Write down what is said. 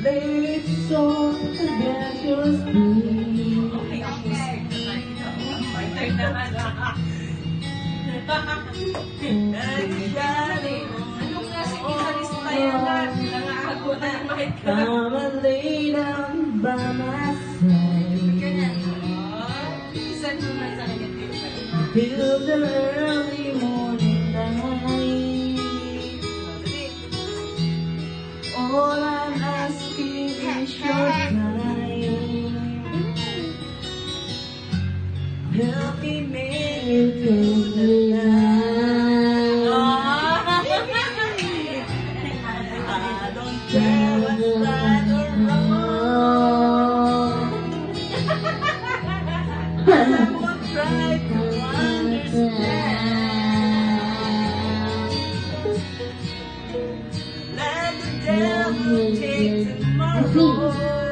Late song adventures be. Anong klaseng gitarista yan na? Nangahago na yung mic ka. Come and lay down by my side Ganyan. Isan mo na sa kanya. till the early morning light. All I'm asking is your time. Help me make it through the night. I don't care what's right or wrong. I will try to understand. Let the devil take tomorrow.